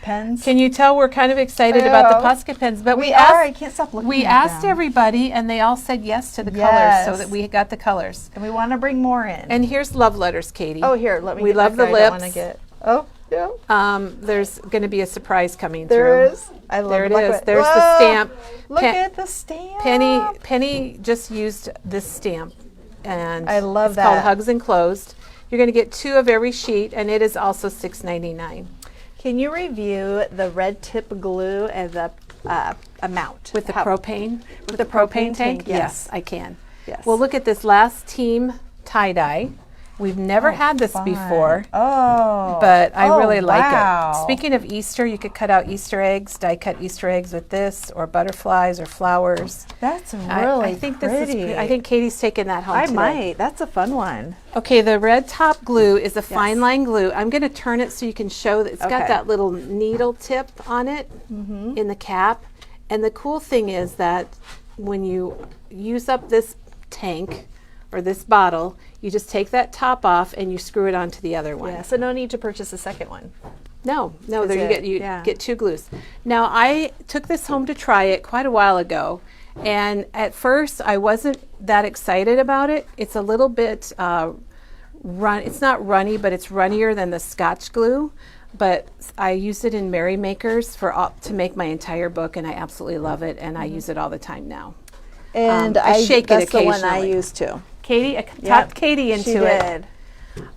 pens. Can you tell we're kind of excited about the Yeah. Posca pens? But we we are. I asked, can't stop looking we at asked them. everybody, and they all said yes to the colors, so Yes. that we got the colors. And we want to bring more in. And here's Love Letters, Katie. oh, here, let me. We get love back the there. I don't lips. wanna get. Oh, yeah. There's going to be a surprise coming There through. is. I love There it look is. what- There's the Whoa, stamp. Look Pen- at the stamp. Penny just used this stamp, and I love it's called that. Hugs Enclosed. You're going to get 2 of every sheet, and it is also $6.99 Can you review the red tip glue and the amount? with the How- propane. With the propane tank, Yes, yes. I can. Yes. Well, look at this last team tie dye. We've never had this fun. before, Oh. but I Oh, really like wow. it. Speaking of Easter, you could cut out Easter eggs, die cut Easter eggs with this, or butterflies, or flowers. That's really I think pretty. this is. I think Katie's taking that home I today. might. That's a fun one. Okay, the red top glue is a fine line glue. I'm going to turn it so you can show that it's got Okay. that little needle tip on it in the cap. And the cool thing is that when you use up this tank or this bottle, you just take that top off and you screw it onto the other one. Yeah. So no need to purchase a second one. No, Is there it? you Yeah. get 2 glues. Now I took this home to try it quite a while ago, and at first I wasn't that excited about it. It's a little bit it's not runny, but it's runnier than the Scotch glue. But I used it in Merry Makers to make my entire book, and I absolutely love it, and I use it all the time now. And I shake it that's the one I occasionally. use too. Katie, I Yep. talked Katie into She it. did.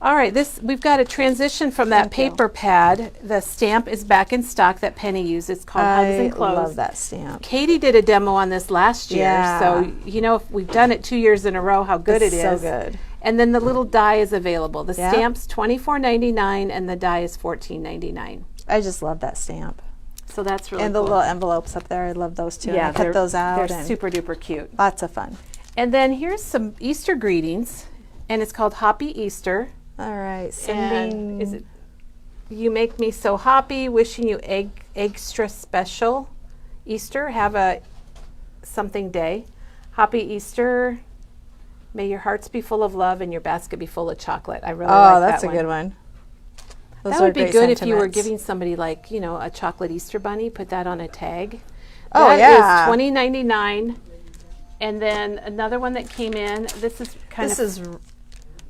All right, we've got a transition from that Thank you. paper pad. The stamp is back in stock that Penny used. It's called Hugs I Enclosed. love that stamp. Katie did a demo on this last year, Yeah. so if we've done it 2 years in a row, how good It's it so is. good. And then the little die is available. The Yep. stamp's $24.99 and the die is $14.99. I just love that stamp. So that's really And the cool. little envelopes up there, I love those too. Yeah, and I cut those out. They're and super duper cute. lots of fun. And then here's some Easter greetings, and it's called Hoppy Easter. All right, And sending. is it? You make me so happy. Wishing you extra special Easter. Have a something day. Happy Easter. May your hearts be full of love and your basket be full of chocolate. I really like Oh, that that's a one. good one. Those That are would be great good if you were sentiments. giving somebody like a chocolate Easter bunny. Put that on a tag. Oh, That yeah. is $20.99. And then another one that came in. This is kind This of. is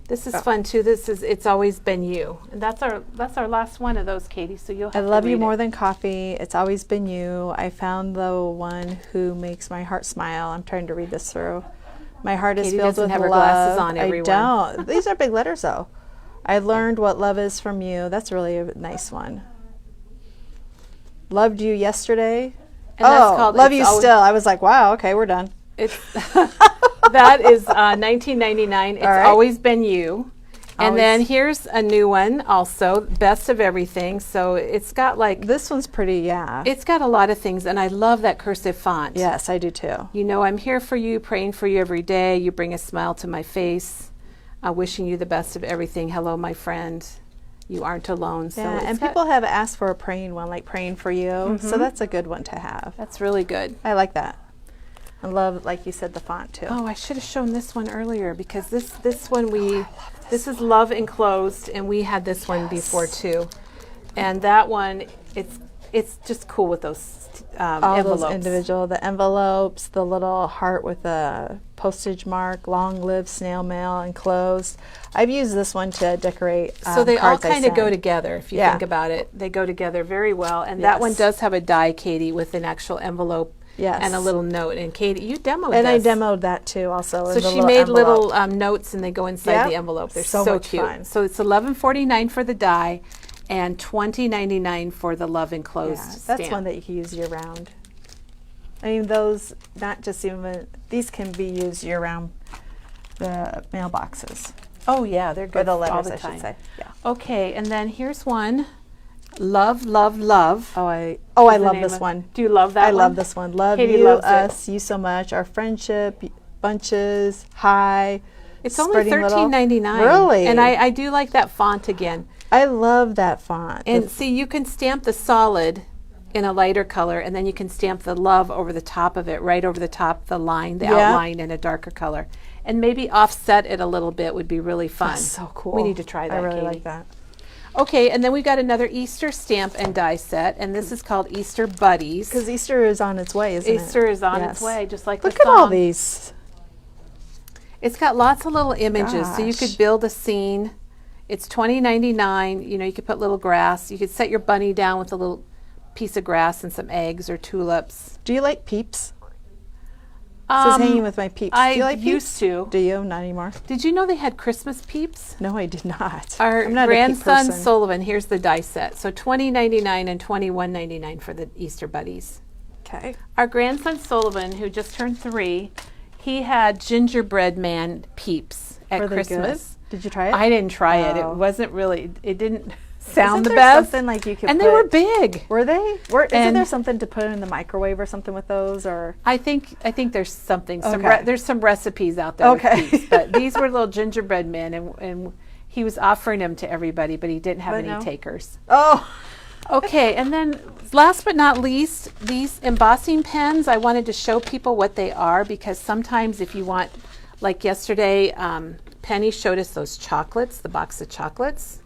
This is fun too. It's always been you, and that's our last one of those, Katie. So you'll I have to love you read more it. than coffee. It's always been you. I found the one who makes my heart smile. I'm trying to read this through. My heart is Katie filled doesn't with have her love. glasses on, I everyone. don't. These are big letters though. I learned what love is from you. That's really a nice one. Loved you yesterday. And that's called love It's you Always- still. I was like, wow, okay, we're done. It's that is $19.99. It's All right. always been you, And then here's a new one also, Best of Everything. So it's got like, This one's pretty, yeah. it's got a lot of things, and I love that cursive font. Yes, I do too. You know, I'm here for you, praying for you every day. You bring a smile to my face. Wishing you the best of everything. Hello, my friend. You aren't alone. So Yeah, it's and got- people have asked for a praying one, like praying for you. So that's a good one to have. That's really good. I like that. I love, like you said, the font too. Oh, I should have shown this one earlier because this one this is Love Enclosed, and we had this one before too. And that one, it's just cool with those All envelopes. those individual, the envelopes, the little heart with a postage mark, long live snail mail, enclosed. I've used this one to decorate So they all cards I kind of go send. together if you Yeah. think about it. They go together very well. And that one Yes. does have a die, Katie, with an actual envelope Yes. and a little note. And Katie, you demoed And I this. demoed that too also. So in the she made envelope. little notes, and they go inside Yep. the envelope. They're So so much cute. fun. So it's $11.49 for the die, and $20.99 for the Love Enclosed Yeah, that's stamp. one that you can use year round. I mean, those, not just even, these can be used year round, the mailboxes. Oh yeah, they're Or good the all letters, the I time. should say. Yeah. Okay, and then here's one, Love, Love, Love. I is the love name this of- one. Do you love that I one? love this one. Love Katie you, loves it. us, you so much. Our friendship, bunches, hi. It's only spreading little- $13.99. Really? And I do like that font again. I love that font. And see, you can stamp the solid in a lighter color, and then you can stamp the love over the top of it, right over the top, the line, the Yeah. outline in a darker color. And maybe offset it a little bit would be really fun. That's so cool. We need to try that, I really Katie. like that. Okay, and then we've got another Easter stamp and die set, and this is called Easter Buddies. Because Easter is on its way, isn't it? Easter is on its Yes. way, just like Look the at all song. these. It's got lots of little images, so you Gosh. could build a scene. It's $20.99. You know, you could put little grass. You could set your bunny down with a little piece of grass and some eggs or tulips. Do you like Peeps? This is hanging with my Peeps. I Do you like used Peeps? to. Do you? Not anymore. Did you know they had Christmas peeps? No, I did not. Our I'm not a Peep grandson person. Sullivan, here's the die set. So $20.99 and $21.99 for the Easter Buddies. Okay. Our grandson Sullivan, who just turned 3, he had gingerbread man peeps at Were they Christmas. good? Did you try it? I didn't try it. It Oh. wasn't really, it didn't sound Isn't the there best. something like you could And put, they were big. Were they? Isn't And- there something to put in the microwave or something with those? Or I think there's something. Okay. There's some recipes out there. Okay. With peeps, but these were little gingerbread men, and he was offering them to everybody, but he didn't have But any no. takers. oh, Okay, and then last but not least, these embossing pens. I wanted to show people what they are because sometimes if you want, like yesterday, Penny showed us those chocolates, the box of chocolates.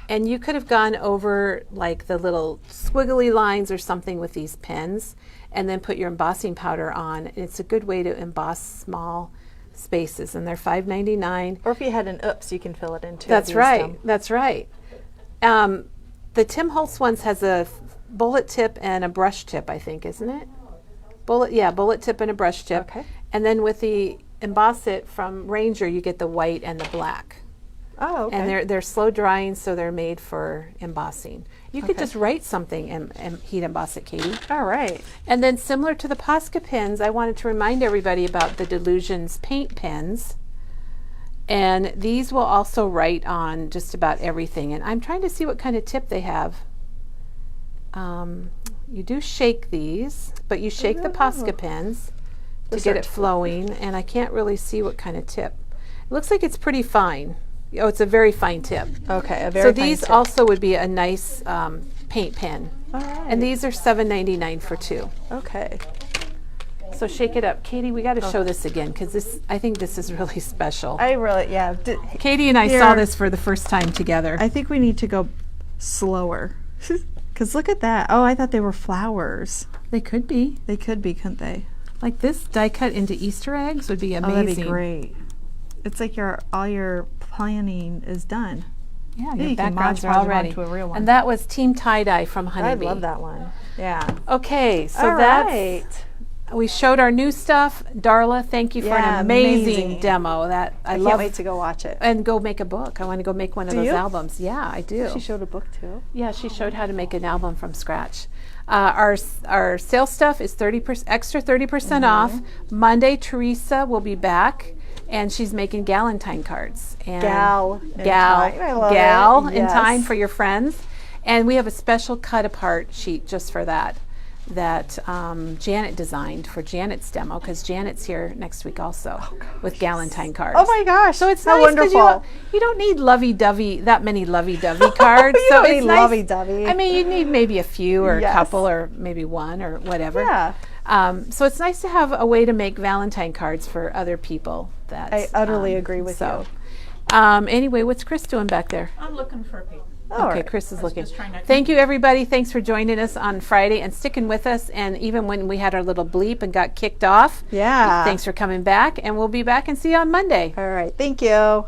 And you could have gone over like the little squiggly lines or something with these pens and then put your embossing powder on. It's a good way to emboss small spaces, and they're $5.99. or if you had an oops, you can fill it in too. That's I've used right. them. That's right. The Tim Holtz ones has a bullet tip and a brush tip, I think, isn't it? Bullet tip and a brush tip. Okay. And then with the emboss it from Ranger, you get the white and the black. Oh, okay. And they're slow drying, so they're made for embossing. You could Okay. just write something and heat emboss it, Katie. All right. And then similar to the Posca pens, I wanted to remind everybody about the Delusions paint pens. And these will also write on just about everything. And I'm trying to see what kind of tip they have. You do shake these, but you shake the Posca pens to get it flowing. And I can't really see what kind of tip. It looks like it's pretty fine. Oh, it's a very fine tip. Okay. A very So fine these tip. also would be a nice paint pen. All right. And these are $7.99 for 2. Okay. So shake it up. Katie, we got to show this again because I think this is really special. I really, yeah. Katie and I saw Here. this for the first time together. I think we need to go slower. Because look at that. Oh, I thought they were flowers. They could be. They could be, couldn't they? Like this die cut into Easter eggs would be Oh, amazing. that'd be great. It's like all your planning is done. Yeah, Yeah, your you can backgrounds are module all them ready. onto a real one. And that was Team Tie-Dye from I Honeybee. love that one. Yeah. Okay, so All that's, right. we showed our new stuff. Darla, thank you for Yeah, an amazing, amazing. demo. That I can't love. wait to go watch it. And go make a book. I want to go make one of Do those you? albums. Yeah, I do. She showed a book too. Yeah, she showed how to make an album from scratch. Our sale stuff is 30% extra 30% off. Monday, Teresa will be back, and she's making Galentine cards. And Gal in gal, time. I love gal it. in Yes. time for your friends. And we have a special cut apart sheet just for that Janet designed for Janet's demo, because Janet's here next week also with Galentine cards. Oh my gosh. So it's how nice because wonderful. you don't need that many lovey-dovey cards. You so don't it's need nice. lovey-dovey. I mean, you need maybe a few or Yes. a couple or maybe one or whatever. Yeah. So it's nice to have a way to make Valentine cards for other people. I utterly agree with you. Anyway, what's Chris doing back there? I'm looking for people. All Okay, right. Chris is looking. just trying to- Thank you, everybody. Thanks for joining us on Friday and sticking with us. And even when we had our little bleep and got kicked off, Yeah. thanks for coming back. And we'll be back and see you on Monday. All right. Thank you.